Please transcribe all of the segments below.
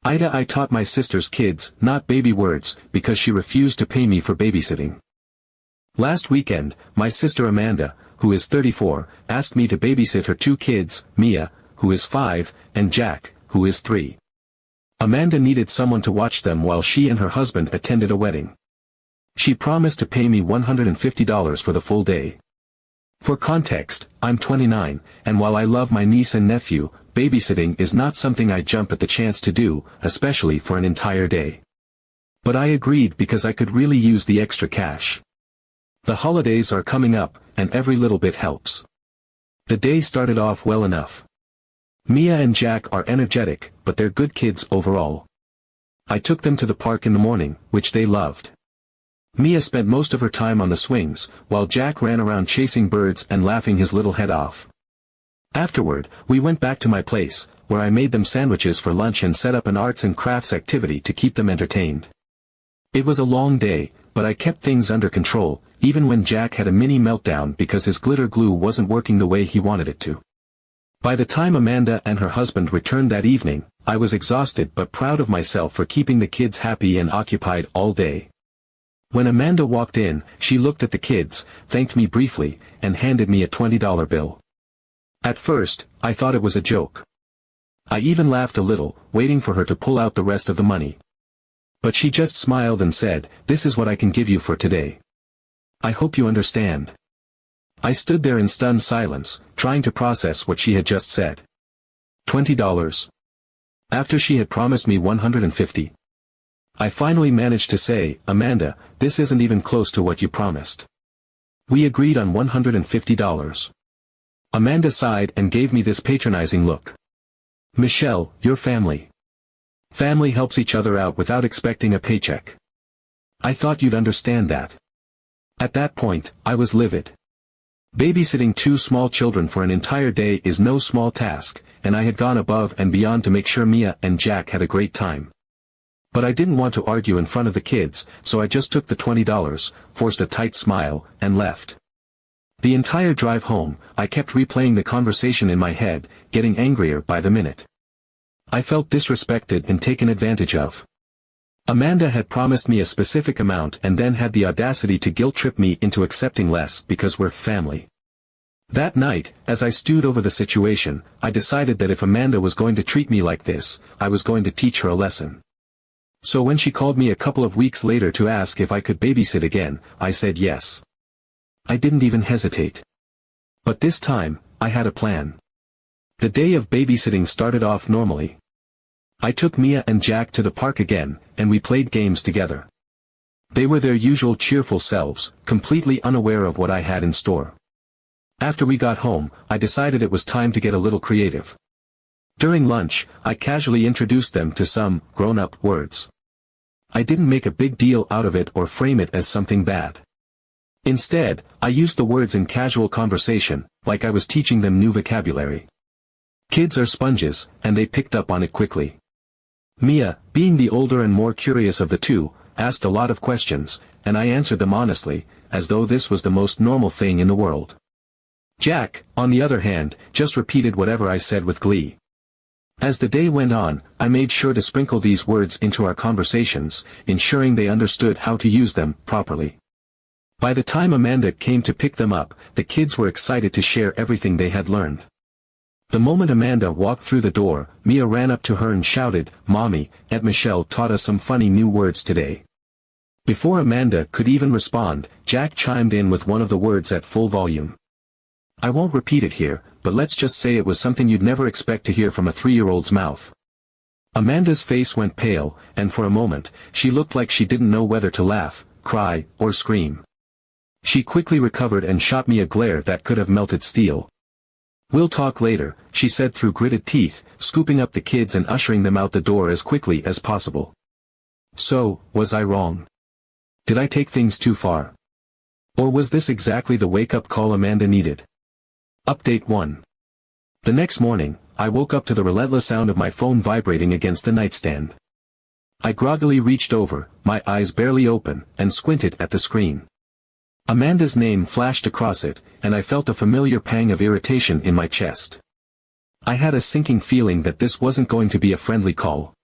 I taught my sister's kids, not baby words, because she refused to pay me for babysitting. Last weekend, my sister Amanda, who is 34, asked me to babysit her 2 kids, Mia, who is 5, and Jack, who is 3. Amanda needed someone to watch them while she and her husband attended a wedding. She promised to pay me $150 for the full day. For context, I'm 29, and while I love my niece and nephew, babysitting is not something I jump at the chance to do, especially for an entire day. But I agreed because I could really use the extra cash. The holidays are coming up, and every little bit helps. The day started off well enough. Mia and Jack are energetic, but they're good kids overall. I took them to the park in the morning, which they loved. Mia spent most of her time on the swings, while Jack ran around chasing birds and laughing his little head off. Afterward, we went back to my place, where I made them sandwiches for lunch and set up an arts and crafts activity to keep them entertained. It was a long day, but I kept things under control, even when Jack had a mini meltdown because his glitter glue wasn't working the way he wanted it to. By the time Amanda and her husband returned that evening, I was exhausted but proud of myself for keeping the kids happy and occupied all day. When Amanda walked in, she looked at the kids, thanked me briefly, and handed me a $20 bill. At first, I thought it was a joke. I even laughed a little, waiting for her to pull out the rest of the money. But she just smiled and said, "This is what I can give you for today. I hope you understand." I stood there in stunned silence, trying to process what she had just said. $20. After she had promised me $150. I finally managed to say, "Amanda, this isn't even close to what you promised." We agreed on $150. Amanda sighed and gave me this patronizing look. "Michelle, you're family. Family helps each other out without expecting a paycheck. I thought you'd understand that." At that point, I was livid. Babysitting 2 small children for an entire day is no small task, and I had gone above and beyond to make sure Mia and Jack had a great time. But I didn't want to argue in front of the kids, so I just took the $20, forced a tight smile, and left. The entire drive home, I kept replaying the conversation in my head, getting angrier by the minute. I felt disrespected and taken advantage of. Amanda had promised me a specific amount and then had the audacity to guilt-trip me into accepting less because we're family. That night, as I stewed over the situation, I decided that if Amanda was going to treat me like this, I was going to teach her a lesson. So when she called me a couple of weeks later to ask if I could babysit again, I said yes. I didn't even hesitate. But this time, I had a plan. The day of babysitting started off normally. I took Mia and Jack to the park again, and we played games together. They were their usual cheerful selves, completely unaware of what I had in store. After we got home, I decided it was time to get a little creative. During lunch, I casually introduced them to some grown-up words. I didn't make a big deal out of it or frame it as something bad. Instead, I used the words in casual conversation, like I was teaching them new vocabulary. Kids are sponges, and they picked up on it quickly. Mia, being the older and more curious of the two, asked a lot of questions, and I answered them honestly, as though this was the most normal thing in the world. Jack, on the other hand, just repeated whatever I said with glee. As the day went on, I made sure to sprinkle these words into our conversations, ensuring they understood how to use them properly. By the time Amanda came to pick them up, the kids were excited to share everything they had learned. The moment Amanda walked through the door, Mia ran up to her and shouted, "Mommy, Aunt Michelle taught us some funny new words today." Before Amanda could even respond, Jack chimed in with one of the words at full volume. I won't repeat it here, but let's just say it was something you'd never expect to hear from a 3-year-old's mouth. Amanda's face went pale, and for a moment, she looked like she didn't know whether to laugh, cry, or scream. She quickly recovered and shot me a glare that could have melted steel. "We'll talk later," she said through gritted teeth, scooping up the kids and ushering them out the door as quickly as possible. So, was I wrong? Did I take things too far? Or was this exactly the wake-up call Amanda needed? Update 1. The next morning, I woke up to the relentless sound of my phone vibrating against the nightstand. I groggily reached over, my eyes barely open, and squinted at the screen. Amanda's name flashed across it, and I felt a familiar pang of irritation in my chest. I had a sinking feeling that this wasn't going to be a friendly call.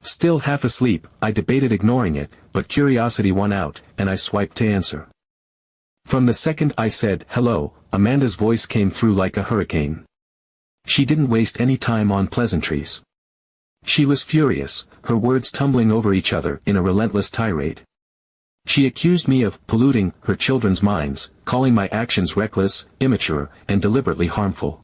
Still half asleep, I debated ignoring it, but curiosity won out, and I swiped to answer. From the second I said, "Hello," Amanda's voice came through like a hurricane. She didn't waste any time on pleasantries. She was furious, her words tumbling over each other in a relentless tirade. She accused me of polluting her children's minds, calling my actions reckless, immature, and deliberately harmful.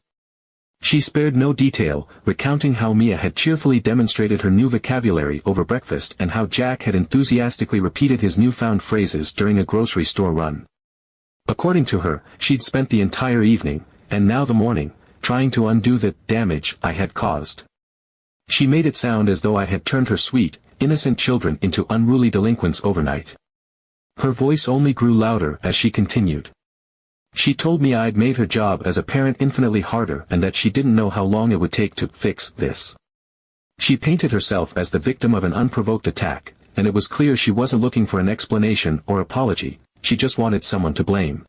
She spared no detail, recounting how Mia had cheerfully demonstrated her new vocabulary over breakfast and how Jack had enthusiastically repeated his newfound phrases during a grocery store run. According to her, she'd spent the entire evening, and now the morning, trying to undo the damage I had caused. She made it sound as though I had turned her sweet, innocent children into unruly delinquents overnight. Her voice only grew louder as she continued. She told me I'd made her job as a parent infinitely harder and that she didn't know how long it would take to fix this. She painted herself as the victim of an unprovoked attack, and it was clear she wasn't looking for an explanation or apology, she just wanted someone to blame.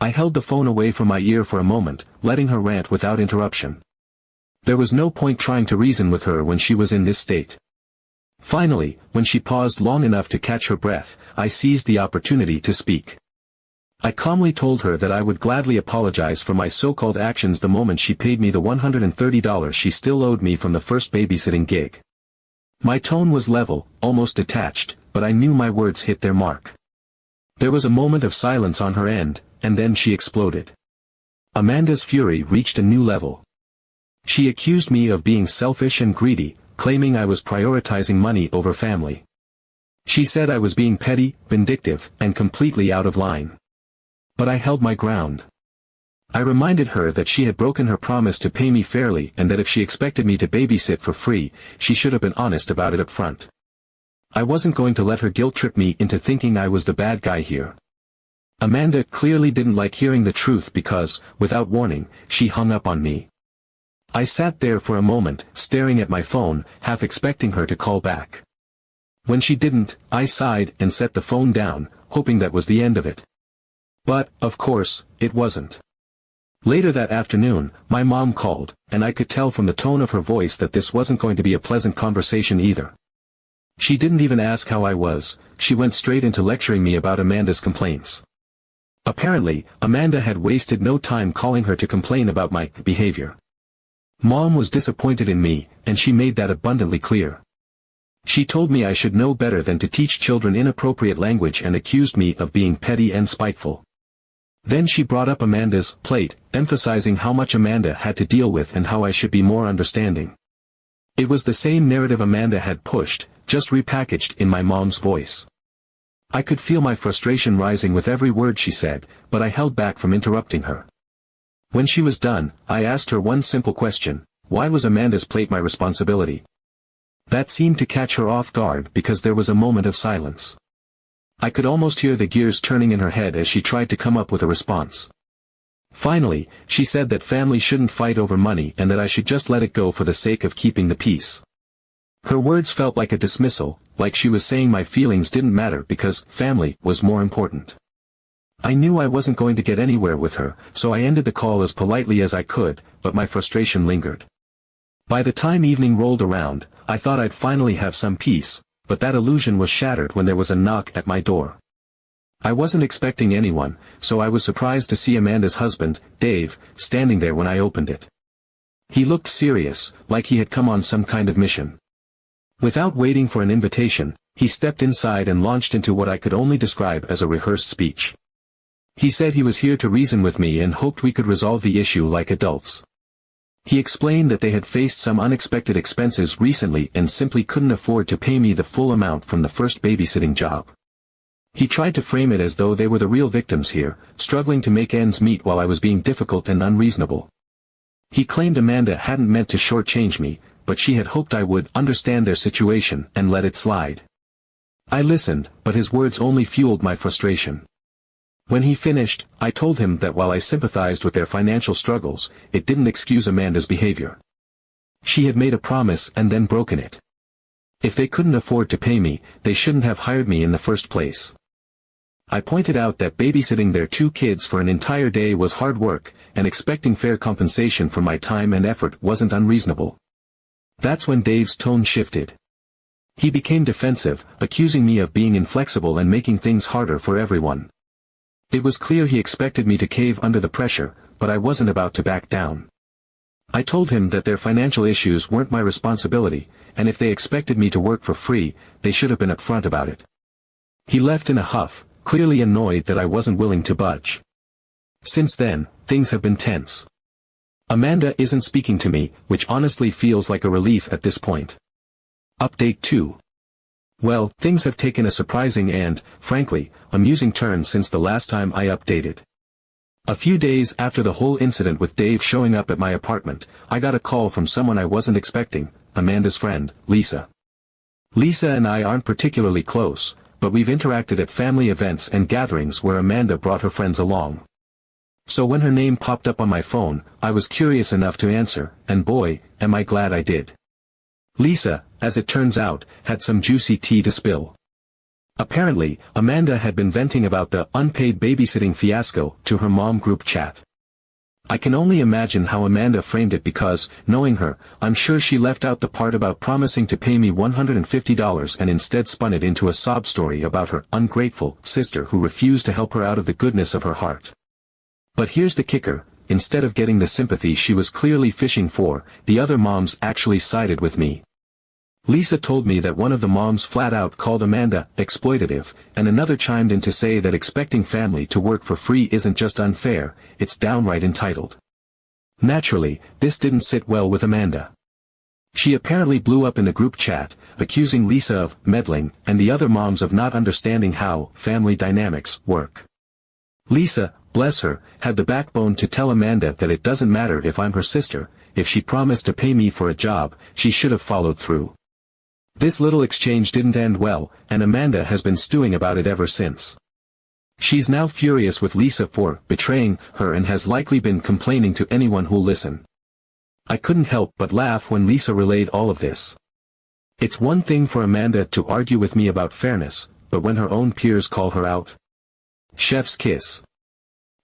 I held the phone away from my ear for a moment, letting her rant without interruption. There was no point trying to reason with her when she was in this state. Finally, when she paused long enough to catch her breath, I seized the opportunity to speak. I calmly told her that I would gladly apologize for my so-called actions the moment she paid me the $130 she still owed me from the first babysitting gig. My tone was level, almost detached, but I knew my words hit their mark. There was a moment of silence on her end, and then she exploded. Amanda's fury reached a new level. She accused me of being selfish and greedy, claiming I was prioritizing money over family. She said I was being petty, vindictive, and completely out of line. But I held my ground. I reminded her that she had broken her promise to pay me fairly and that if she expected me to babysit for free, she should have been honest about it up front. I wasn't going to let her guilt-trip me into thinking I was the bad guy here. Amanda clearly didn't like hearing the truth because, without warning, she hung up on me. I sat there for a moment, staring at my phone, half expecting her to call back. When she didn't, I sighed and set the phone down, hoping that was the end of it. But, of course, it wasn't. Later that afternoon, my mom called, and I could tell from the tone of her voice that this wasn't going to be a pleasant conversation either. She didn't even ask how I was, she went straight into lecturing me about Amanda's complaints. Apparently, Amanda had wasted no time calling her to complain about my behavior. Mom was disappointed in me, and she made that abundantly clear. She told me I should know better than to teach children inappropriate language and accused me of being petty and spiteful. Then she brought up Amanda's plate, emphasizing how much Amanda had to deal with and how I should be more understanding. It was the same narrative Amanda had pushed, just repackaged in my mom's voice. I could feel my frustration rising with every word she said, but I held back from interrupting her. When she was done, I asked her one simple question: why was Amanda's plate my responsibility? That seemed to catch her off guard because there was a moment of silence. I could almost hear the gears turning in her head as she tried to come up with a response. Finally, she said that family shouldn't fight over money and that I should just let it go for the sake of keeping the peace. Her words felt like a dismissal, like she was saying my feelings didn't matter because family was more important. I knew I wasn't going to get anywhere with her, so I ended the call as politely as I could, but my frustration lingered. By the time evening rolled around, I thought I'd finally have some peace, but that illusion was shattered when there was a knock at my door. I wasn't expecting anyone, so I was surprised to see Amanda's husband, Dave, standing there when I opened it. He looked serious, like he had come on some kind of mission. Without waiting for an invitation, he stepped inside and launched into what I could only describe as a rehearsed speech. He said he was here to reason with me and hoped we could resolve the issue like adults. He explained that they had faced some unexpected expenses recently and simply couldn't afford to pay me the full amount from the first babysitting job. He tried to frame it as though they were the real victims here, struggling to make ends meet while I was being difficult and unreasonable. He claimed Amanda hadn't meant to shortchange me, but she had hoped I would understand their situation and let it slide. I listened, but his words only fueled my frustration. When he finished, I told him that while I sympathized with their financial struggles, it didn't excuse Amanda's behavior. She had made a promise and then broken it. If they couldn't afford to pay me, they shouldn't have hired me in the first place. I pointed out that babysitting their 2 kids for an entire day was hard work, and expecting fair compensation for my time and effort wasn't unreasonable. That's when Dave's tone shifted. He became defensive, accusing me of being inflexible and making things harder for everyone. It was clear he expected me to cave under the pressure, but I wasn't about to back down. I told him that their financial issues weren't my responsibility, and if they expected me to work for free, they should have been upfront about it. He left in a huff, clearly annoyed that I wasn't willing to budge. Since then, things have been tense. Amanda isn't speaking to me, which honestly feels like a relief at this point. Update 2. Well, things have taken a surprising and, frankly, amusing turn since the last time I updated. A few days after the whole incident with Dave showing up at my apartment, I got a call from someone I wasn't expecting, Amanda's friend, Lisa. Lisa and I aren't particularly close, but we've interacted at family events and gatherings where Amanda brought her friends along. So when her name popped up on my phone, I was curious enough to answer, and boy, am I glad I did. Lisa, as it turns out, had some juicy tea to spill. Apparently, Amanda had been venting about the unpaid babysitting fiasco to her mom group chat. I can only imagine how Amanda framed it because, knowing her, I'm sure she left out the part about promising to pay me $150 and instead spun it into a sob story about her ungrateful sister who refused to help her out of the goodness of her heart. But here's the kicker, instead of getting the sympathy she was clearly fishing for, the other moms actually sided with me. Lisa told me that one of the moms flat out called Amanda exploitative, and another chimed in to say that expecting family to work for free isn't just unfair, it's downright entitled. Naturally, this didn't sit well with Amanda. She apparently blew up in the group chat, accusing Lisa of meddling and the other moms of not understanding how family dynamics work. Lisa, bless her, had the backbone to tell Amanda that it doesn't matter if I'm her sister, if she promised to pay me for a job, she should have followed through. This little exchange didn't end well, and Amanda has been stewing about it ever since. She's now furious with Lisa for betraying her and has likely been complaining to anyone who'll listen. I couldn't help but laugh when Lisa relayed all of this. It's one thing for Amanda to argue with me about fairness, but when her own peers call her out. Chef's kiss.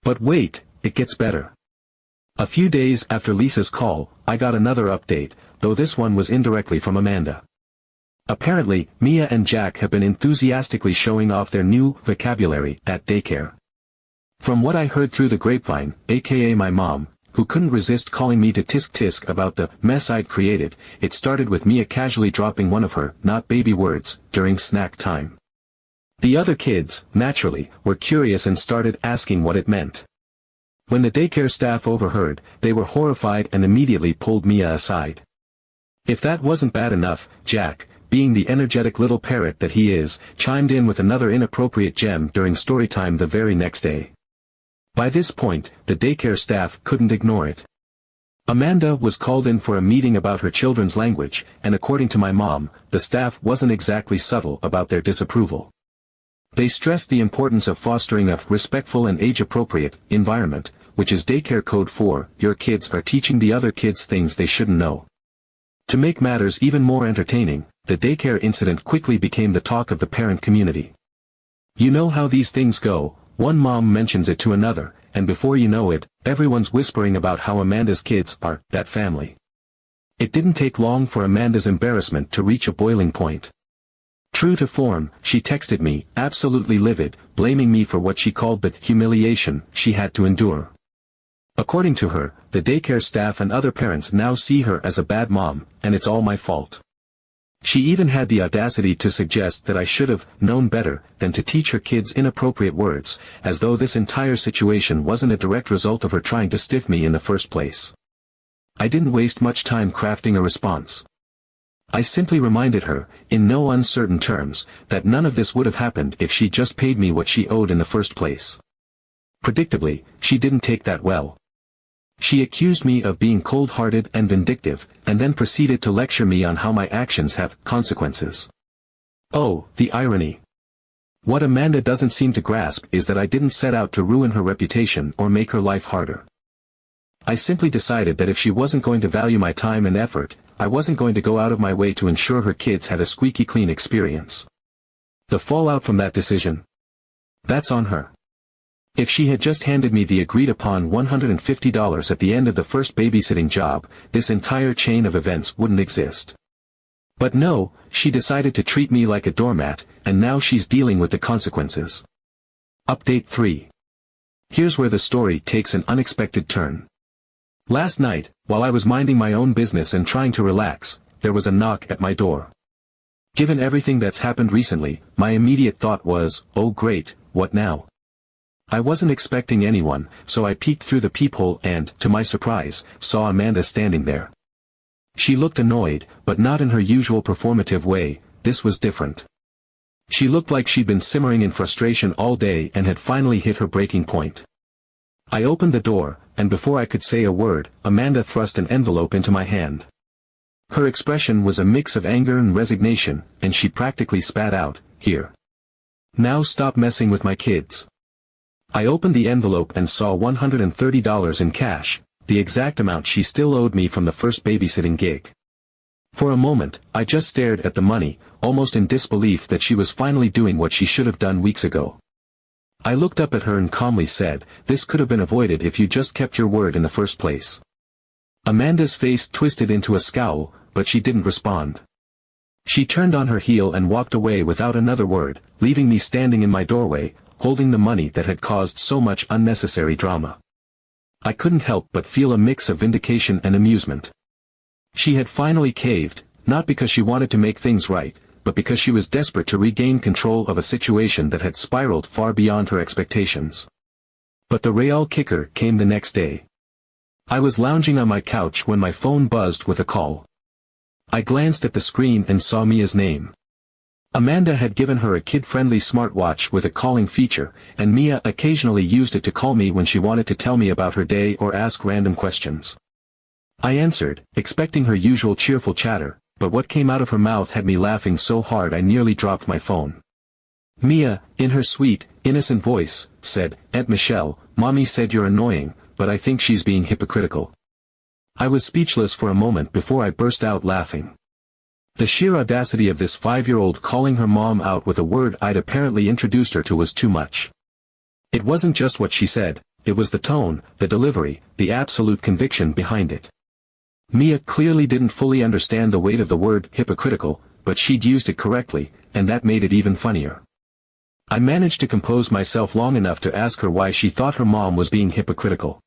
But wait, it gets better. A few days after Lisa's call, I got another update, though this one was indirectly from Amanda. Apparently, Mia and Jack have been enthusiastically showing off their new vocabulary at daycare. From what I heard through the grapevine, aka my mom, who couldn't resist calling me to tisk-tisk about the mess I'd created, it started with Mia casually dropping one of her not baby words during snack time. The other kids, naturally, were curious and started asking what it meant. When the daycare staff overheard, they were horrified and immediately pulled Mia aside. If that wasn't bad enough, Jack, being the energetic little parrot that he is, chimed in with another inappropriate gem during story time the very next day. By this point, the daycare staff couldn't ignore it. Amanda was called in for a meeting about her children's language, and according to my mom, the staff wasn't exactly subtle about their disapproval. They stressed the importance of fostering a respectful and age-appropriate environment, which is daycare code for, your kids are teaching the other kids things they shouldn't know. To make matters even more entertaining, the daycare incident quickly became the talk of the parent community. You know how these things go, one mom mentions it to another, and before you know it, everyone's whispering about how Amanda's kids are that family. It didn't take long for Amanda's embarrassment to reach a boiling point. True to form, she texted me, absolutely livid, blaming me for what she called the humiliation she had to endure. According to her, the daycare staff and other parents now see her as a bad mom, and it's all my fault. She even had the audacity to suggest that I should have known better than to teach her kids inappropriate words, as though this entire situation wasn't a direct result of her trying to stiff me in the first place. I didn't waste much time crafting a response. I simply reminded her, in no uncertain terms, that none of this would have happened if she just paid me what she owed in the first place. Predictably, she didn't take that well. She accused me of being cold-hearted and vindictive, and then proceeded to lecture me on how my actions have consequences. Oh, the irony. What Amanda doesn't seem to grasp is that I didn't set out to ruin her reputation or make her life harder. I simply decided that if she wasn't going to value my time and effort, I wasn't going to go out of my way to ensure her kids had a squeaky clean experience. The fallout from that decision? That's on her. If she had just handed me the agreed-upon $150 at the end of the first babysitting job, this entire chain of events wouldn't exist. But no, she decided to treat me like a doormat, and now she's dealing with the consequences. Update 3. Here's where the story takes an unexpected turn. Last night, while I was minding my own business and trying to relax, there was a knock at my door. Given everything that's happened recently, my immediate thought was, oh great, what now? I wasn't expecting anyone, so I peeked through the peephole and, to my surprise, saw Amanda standing there. She looked annoyed, but not in her usual performative way. This was different. She looked like she'd been simmering in frustration all day and had finally hit her breaking point. I opened the door, and before I could say a word, Amanda thrust an envelope into my hand. Her expression was a mix of anger and resignation, and she practically spat out, "Here. Now stop messing with my kids." I opened the envelope and saw $130 in cash, the exact amount she still owed me from the first babysitting gig. For a moment, I just stared at the money, almost in disbelief that she was finally doing what she should have done weeks ago. I looked up at her and calmly said, "This could have been avoided if you just kept your word in the first place." Amanda's face twisted into a scowl, but she didn't respond. She turned on her heel and walked away without another word, leaving me standing in my doorway, holding the money that had caused so much unnecessary drama. I couldn't help but feel a mix of vindication and amusement. She had finally caved, not because she wanted to make things right, but because she was desperate to regain control of a situation that had spiraled far beyond her expectations. But the real kicker came the next day. I was lounging on my couch when my phone buzzed with a call. I glanced at the screen and saw Mia's name. Amanda had given her a kid-friendly smartwatch with a calling feature, and Mia occasionally used it to call me when she wanted to tell me about her day or ask random questions. I answered, expecting her usual cheerful chatter, but what came out of her mouth had me laughing so hard I nearly dropped my phone. Mia, in her sweet, innocent voice, said, "Aunt Michelle, Mommy said you're annoying, but I think she's being hypocritical." I was speechless for a moment before I burst out laughing. The sheer audacity of this 5-year-old calling her mom out with a word I'd apparently introduced her to was too much. It wasn't just what she said, it was the tone, the delivery, the absolute conviction behind it. Mia clearly didn't fully understand the weight of the word hypocritical, but she'd used it correctly, and that made it even funnier. I managed to compose myself long enough to ask her why she thought her mom was being hypocritical.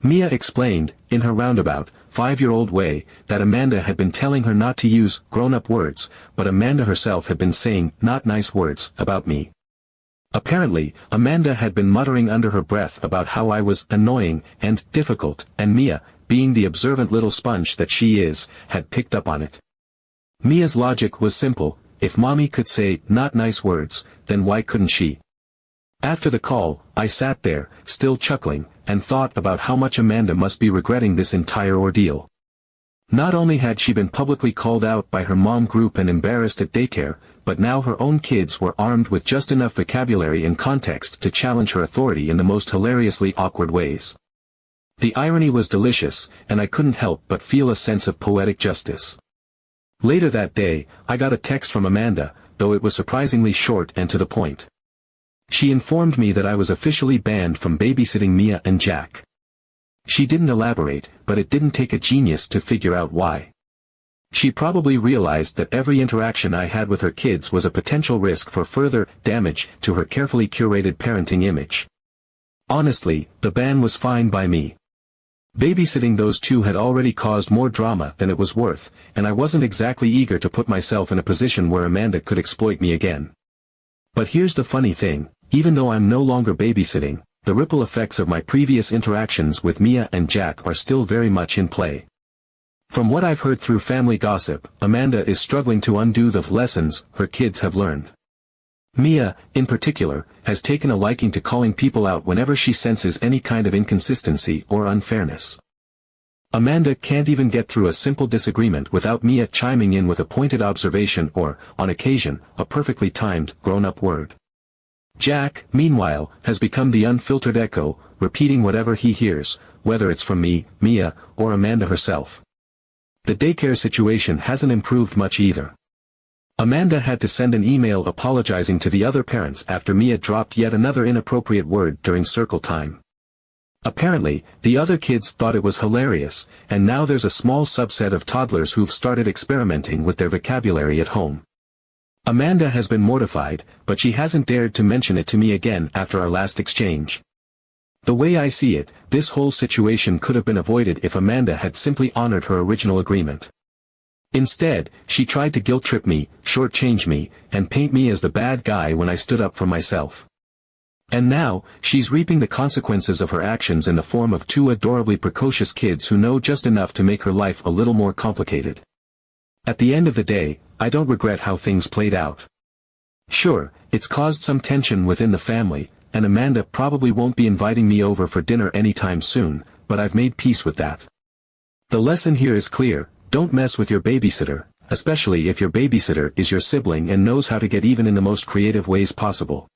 Mia explained, in her roundabout, 5-year-old way, that Amanda had been telling her not to use grown-up words, but Amanda herself had been saying not nice words about me. Apparently, Amanda had been muttering under her breath about how I was annoying and difficult, and Mia, being the observant little sponge that she is, had picked up on it. Mia's logic was simple: if Mommy could say not nice words, then why couldn't she? After the call, I sat there, still chuckling, and thought about how much Amanda must be regretting this entire ordeal. Not only had she been publicly called out by her mom group and embarrassed at daycare, but now her own kids were armed with just enough vocabulary and context to challenge her authority in the most hilariously awkward ways. The irony was delicious, and I couldn't help but feel a sense of poetic justice. Later that day, I got a text from Amanda, though it was surprisingly short and to the point. She informed me that I was officially banned from babysitting Mia and Jack. She didn't elaborate, but it didn't take a genius to figure out why. She probably realized that every interaction I had with her kids was a potential risk for further damage to her carefully curated parenting image. Honestly, the ban was fine by me. Babysitting those two had already caused more drama than it was worth, and I wasn't exactly eager to put myself in a position where Amanda could exploit me again. But here's the funny thing, even though I'm no longer babysitting, the ripple effects of my previous interactions with Mia and Jack are still very much in play. From what I've heard through family gossip, Amanda is struggling to undo the lessons her kids have learned. Mia, in particular, has taken a liking to calling people out whenever she senses any kind of inconsistency or unfairness. Amanda can't even get through a simple disagreement without Mia chiming in with a pointed observation or, on occasion, a perfectly timed, grown-up word. Jack, meanwhile, has become the unfiltered echo, repeating whatever he hears, whether it's from me, Mia, or Amanda herself. The daycare situation hasn't improved much either. Amanda had to send an email apologizing to the other parents after Mia dropped yet another inappropriate word during circle time. Apparently, the other kids thought it was hilarious, and now there's a small subset of toddlers who've started experimenting with their vocabulary at home. Amanda has been mortified, but she hasn't dared to mention it to me again after our last exchange. The way I see it, this whole situation could have been avoided if Amanda had simply honored her original agreement. Instead, she tried to guilt-trip me, shortchange me, and paint me as the bad guy when I stood up for myself. And now, she's reaping the consequences of her actions in the form of two adorably precocious kids who know just enough to make her life a little more complicated. At the end of the day, I don't regret how things played out. Sure, it's caused some tension within the family, and Amanda probably won't be inviting me over for dinner anytime soon, but I've made peace with that. The lesson here is clear: don't mess with your babysitter, especially if your babysitter is your sibling and knows how to get even in the most creative ways possible.